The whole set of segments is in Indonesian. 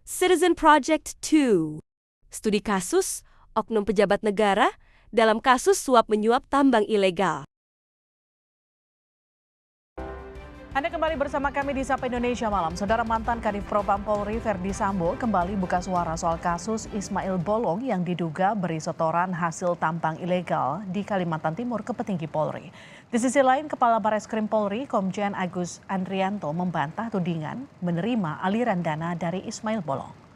Citizen Project 2. Studi kasus oknum pejabat negara dalam kasus suap menyuap tambang ilegal. Anda kembali bersama kami di Sapa Indonesia Malam. Saudara, mantan Kadif Propam Polri Verdi Sambo kembali buka suara soal kasus Ismail Bolong yang diduga beri setoran hasil tambang ilegal di Kalimantan Timur ke petinggi Polri. Di sisi lain, Kepala Bareskrim Polri Komjen Agus Andrianto membantah tudingan menerima aliran dana dari Ismail Bolong.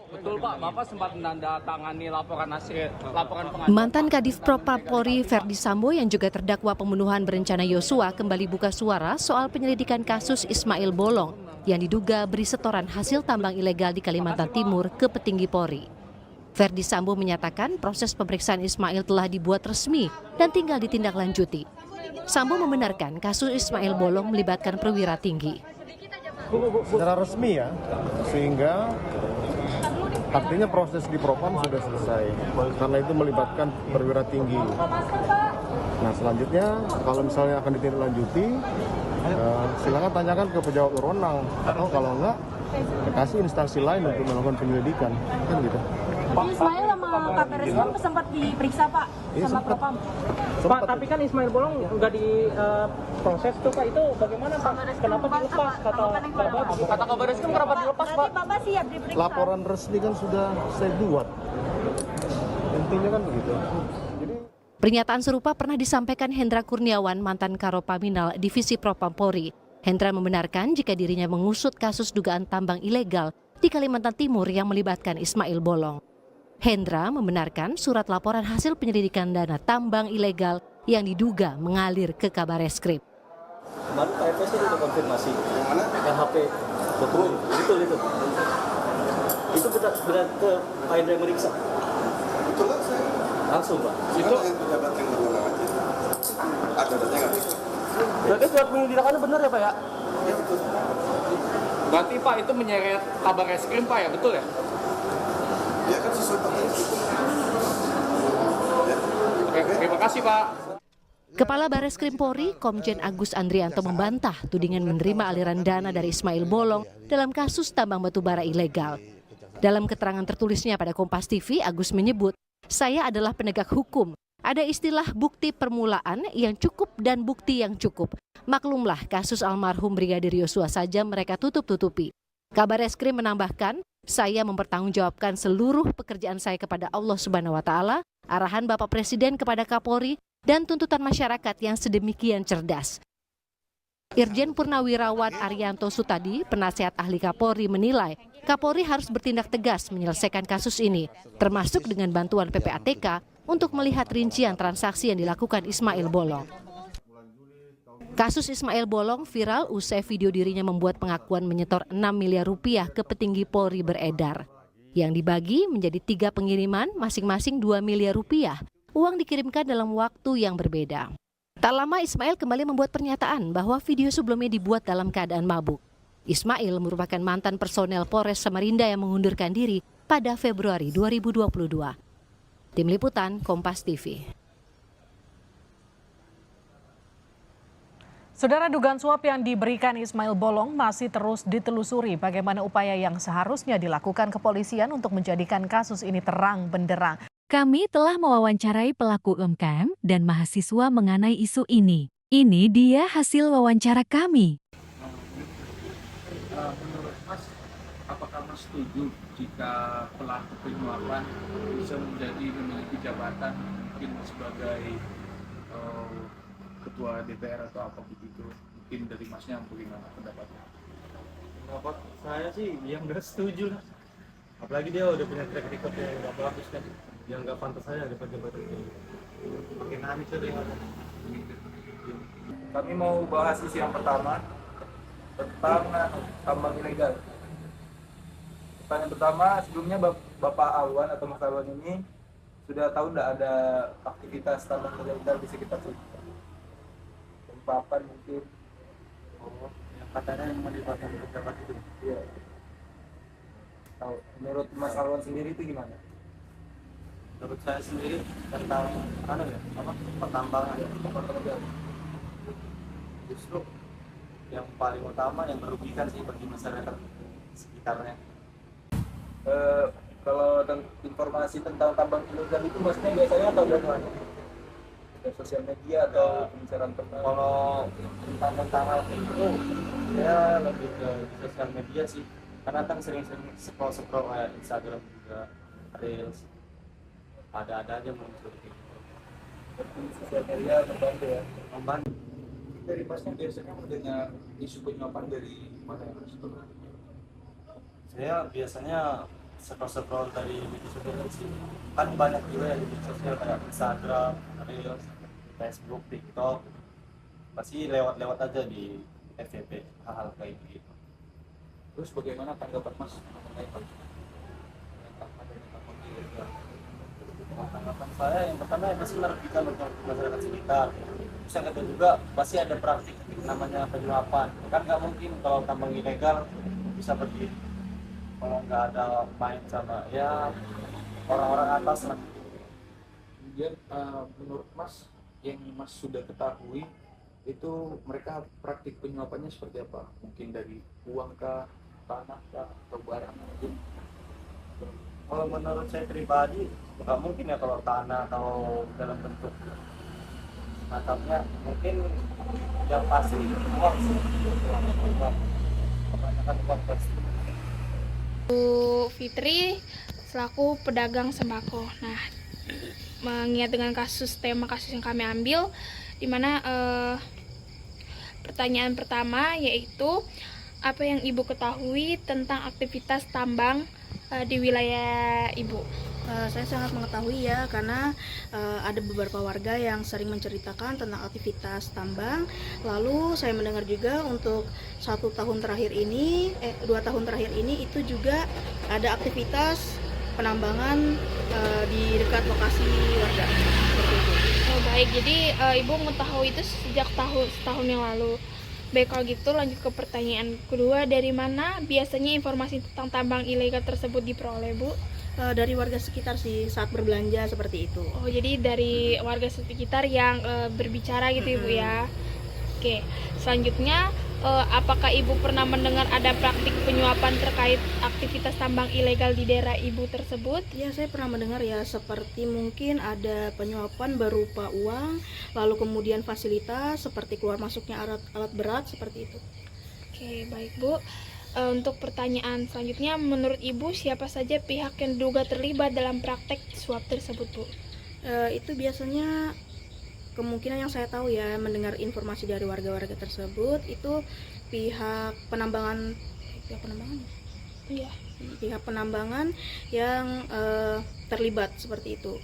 Betul Pak, Bapak sempat menandatangani laporan pengaduan. Mantan Kadif Propam Polri Verdi Sambo yang juga terdakwa pembunuhan berencana Yosua kembali buka suara soal penyelidikan kasus Ismail Bolong yang diduga beri setoran hasil tambang ilegal di Kalimantan Timur ke petinggi Polri. Verdi Sambo menyatakan proses pemeriksaan Ismail telah dibuat resmi dan tinggal ditindaklanjuti. Sambo membenarkan kasus Ismail Bolong melibatkan perwira tinggi. Secara resmi ya, sehingga artinya proses di Propam sudah selesai, karena itu melibatkan perwira tinggi. Nah selanjutnya kalau misalnya akan ditindaklanjuti, silakan tanyakan ke pejabat berwenang, atau kalau enggak, kasih instansi lain untuk melakukan penyelidikan, kan gitu. Ismail sama Kabar Reskrim sempat diperiksa Pak, Iya, sama Propam. Pak, tapi kan Ismail Bolong nggak diproses tuh Pak, itu bagaimana Pak? Kenapa dilepas? Kata Kabar Reskrim kenapa dilepas Pak? Bapak siap diperiksa. Laporan resmi kan sudah saya buat, intinya kan begitu. Pernyataan serupa pernah disampaikan Hendra Kurniawan, mantan Karopaminal Divisi Propam Polri. Hendra membenarkan jika dirinya mengusut kasus dugaan tambang ilegal di Kalimantan Timur yang melibatkan Ismail Bolong. Hendra membenarkan surat laporan hasil penyelidikan dana tambang ilegal yang diduga mengalir ke Kabar Reskrim. Kemarin Pak FS itu konfirmasi. Yang mana? LHP. Betul, itu. Itu benar ke Pak Hendra yang meriksa. Betul lah saya. Langsung Pak. Itu yang pejabat yang berwenang aja. Ada datanya nggak? Berarti surat penyelidikannya benar ya Pak ya? Ya betul. Berarti Pak itu menyeret Kabar Reskrim Pak ya, betul ya? Ya kan sesuai pertanyaan itu. Ya. Oke, terima kasih Pak. Kepala Bareskrim Polri Komjen Agus Andrianto membantah tudingan menerima aliran dana dari Ismail Bolong dalam kasus tambang batubara ilegal. Dalam keterangan tertulisnya pada Kompas TV, Agus menyebut, "Saya adalah penegak hukum. Ada istilah bukti permulaan yang cukup dan bukti yang cukup. Maklumlah kasus almarhum Brigadir Yosua saja mereka tutup-tutupi." Kabar Reskrim menambahkan, "Saya mempertanggungjawabkan seluruh pekerjaan saya kepada Allah Subhanahu wa Ta'ala, arahan Bapak Presiden kepada Kapolri, dan tuntutan masyarakat yang sedemikian cerdas." Irjen Purnawirawan Arianto Sutadi, penasihat ahli Kapolri, menilai Kapolri harus bertindak tegas menyelesaikan kasus ini, termasuk dengan bantuan PPATK untuk melihat rincian transaksi yang dilakukan Ismail Bolong. Kasus Ismail Bolong viral usai video dirinya membuat pengakuan menyetor 6 miliar rupiah ke petinggi Polri beredar. Yang dibagi menjadi 3 pengiriman masing-masing 2 miliar rupiah. Uang dikirimkan dalam waktu yang berbeda. Tak lama Ismail kembali membuat pernyataan bahwa video sebelumnya dibuat dalam keadaan mabuk. Ismail merupakan mantan personel Polres Samarinda yang mengundurkan diri pada Februari 2022. Tim Liputan Kompas TV. Saudara, dugaan suap yang diberikan Ismail Bolong masih terus ditelusuri. Bagaimana upaya yang seharusnya dilakukan kepolisian untuk menjadikan kasus ini terang benderang. Kami telah mewawancarai pelaku UMKM dan mahasiswa mengenai isu ini. Ini dia hasil wawancara kami. Menurut Mas, apakah Mas setuju jika pelaku penyuapan bisa memiliki jabatan mungkin sebagai ketua DPR atau apa begitu? Mungkin dari Masnya bagaimana pendapatnya? Pendapat saya sih yang nggak setuju lah. Apalagi dia udah punya track record yang nggak bagus kan. Yang nggak pantas saya dapat jabatan ini. Makin aneh tuh dia. Kami mau bahas isu yang pertama tentang tambang ilegal. Pertanyaan pertama, sebelumnya Bapak Alwan atau Mas Alwan ini sudah tahu nggak ada aktivitas tambang ilegal di sekitar sini? Papan mungkin. Oh, yang katanya yang melibatkan pejabat itu. Iya. Tahu. Menurut Mas Alwan sendiri itu gimana? Menurut saya sendiri tentang pertambangan. Justru yang paling utama yang merugikan sih bagi masyarakat sekitarnya. Kalau informasi tentang tambang ilegal itu maksudnya biasanya atau dari mana? Dari sosial media atau pembicaraan personal? Kalau tentang hal itu ya lebih ke sosial media sih, karena kan sering-sering scroll kayak Instagram juga, Reels, ada aja muncul gitu. Berarti sosial media membantu ya? Membantu. Dari masnya biasanya mendengar isu penyuapan dari mana ya Mas? Saya biasanya scroll dari media sosial sih, kan banyak juga yang di media sosial kayak Instagram, Reels, Facebook, TikTok, pasti lewat aja di FYP hal-hal kayak gitu. Terus bagaimana tanggapan Mas mengenai tentang adanya tambang ilegal? Tanggapan saya yang pertama ya pasti merugikan untuk masyarakat sekitar. Terus yang kedua juga pasti ada praktik namanya penyuapan. Kan nggak mungkin kalau tambang ilegal bisa berdiri kalau nggak ada main sama ya orang-orang atas lah. Kemudian menurut Mas yang Mas sudah ketahui itu mereka praktik penyuapannya seperti apa? Mungkin dari uang kah, tanah kah, atau barang mungkin? Kalau menurut saya pribadi nggak mungkin ya kalau tanah atau dalam bentuk semacamnya, mungkin yang pasti uang sih. Kebanyakan uang pasti. Bu Fitri selaku pedagang sembako. Nah, mengingat dengan tema kasus yang kami ambil, di mana pertanyaan pertama yaitu apa yang Ibu ketahui tentang aktivitas tambang di wilayah Ibu? Saya sangat mengetahui ya, karena ada beberapa warga yang sering menceritakan tentang aktivitas tambang. Lalu saya mendengar juga untuk 2 tahun terakhir ini itu juga ada aktivitas penambangan di dekat lokasi warga. Seperti itu. Oh baik, jadi Ibu mengetahui itu sejak setahun yang lalu. Baik, kalau gitu lanjut ke pertanyaan kedua, dari mana biasanya informasi tentang tambang ilegal tersebut diperoleh, Bu? Dari warga sekitar sih saat berbelanja seperti itu. Oh, jadi dari warga sekitar yang berbicara gitu, Ibu ya. Oke, selanjutnya apakah Ibu pernah mendengar ada praktik penyuapan terkait aktivitas tambang ilegal di daerah Ibu tersebut? Ya, saya pernah mendengar ya, seperti mungkin ada penyuapan berupa uang, lalu kemudian fasilitas seperti keluar masuknya alat berat seperti itu. Oke, baik Bu. Untuk pertanyaan selanjutnya, menurut Ibu siapa saja pihak yang diduga terlibat dalam praktek suap tersebut, Bu? Itu biasanya kemungkinan yang saya tahu ya, mendengar informasi dari warga-warga tersebut itu pihak penambangan Iya. pihak penambangan yang terlibat seperti itu.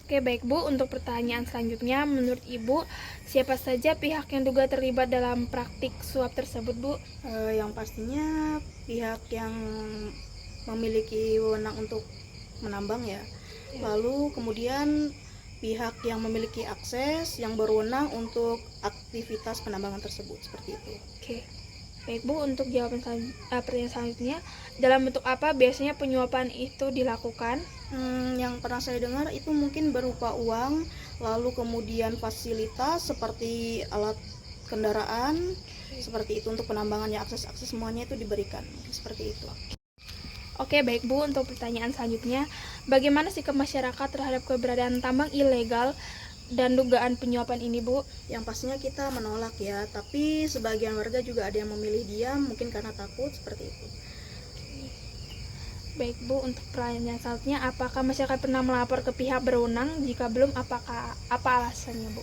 Oke, baik Bu. Untuk pertanyaan selanjutnya, menurut Ibu siapa saja pihak yang diduga terlibat dalam praktik suap tersebut, Bu? Yang pastinya pihak yang memiliki wewenang untuk menambang ya. Lalu kemudian pihak yang memiliki akses yang berwenang untuk aktivitas penambangan tersebut, seperti itu. Oke. Baik Bu, untuk jawaban pertanyaan selanjutnya, dalam bentuk apa biasanya penyuapan itu dilakukan? Yang pernah saya dengar itu mungkin berupa uang, lalu kemudian fasilitas seperti alat kendaraan, seperti itu untuk penambangannya, akses semuanya itu diberikan, seperti itu. Oke, baik Bu, untuk pertanyaan selanjutnya, bagaimana sikap masyarakat terhadap keberadaan tambang ilegal dan dugaan penyuapan ini, Bu? Yang pastinya kita menolak ya, tapi sebagian warga juga ada yang memilih diam, mungkin karena takut, seperti itu. Baik Bu, untuk pertanyaan selanjutnya, apakah masyarakat pernah melapor ke pihak berwenang? Jika belum, apa alasannya, Bu?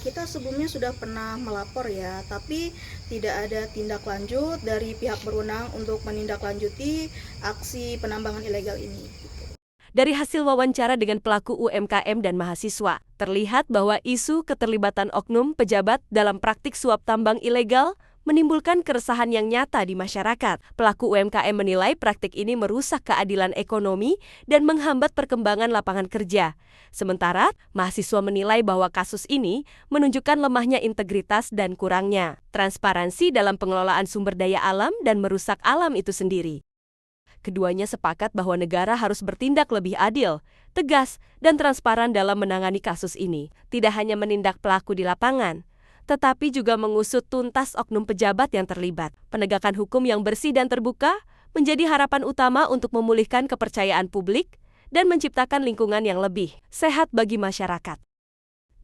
Kita sebelumnya sudah pernah melapor ya, tapi tidak ada tindak lanjut dari pihak berwenang untuk menindaklanjuti aksi penambangan ilegal ini. Dari hasil wawancara dengan pelaku UMKM dan mahasiswa, terlihat bahwa isu keterlibatan oknum pejabat dalam praktik suap tambang ilegal menimbulkan keresahan yang nyata di masyarakat. Pelaku UMKM menilai praktik ini merusak keadilan ekonomi dan menghambat perkembangan lapangan kerja. Sementara, mahasiswa menilai bahwa kasus ini menunjukkan lemahnya integritas dan kurangnya transparansi dalam pengelolaan sumber daya alam dan merusak alam itu sendiri. Keduanya sepakat bahwa negara harus bertindak lebih adil, tegas, dan transparan dalam menangani kasus ini. Tidak hanya menindak pelaku di lapangan, tetapi juga mengusut tuntas oknum pejabat yang terlibat. Penegakan hukum yang bersih dan terbuka menjadi harapan utama untuk memulihkan kepercayaan publik dan menciptakan lingkungan yang lebih sehat bagi masyarakat.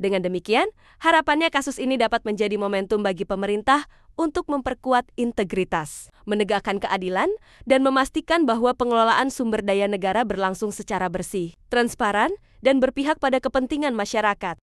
Dengan demikian, harapannya kasus ini dapat menjadi momentum bagi pemerintah untuk memperkuat integritas, menegakkan keadilan, dan memastikan bahwa pengelolaan sumber daya negara berlangsung secara bersih, transparan, dan berpihak pada kepentingan masyarakat.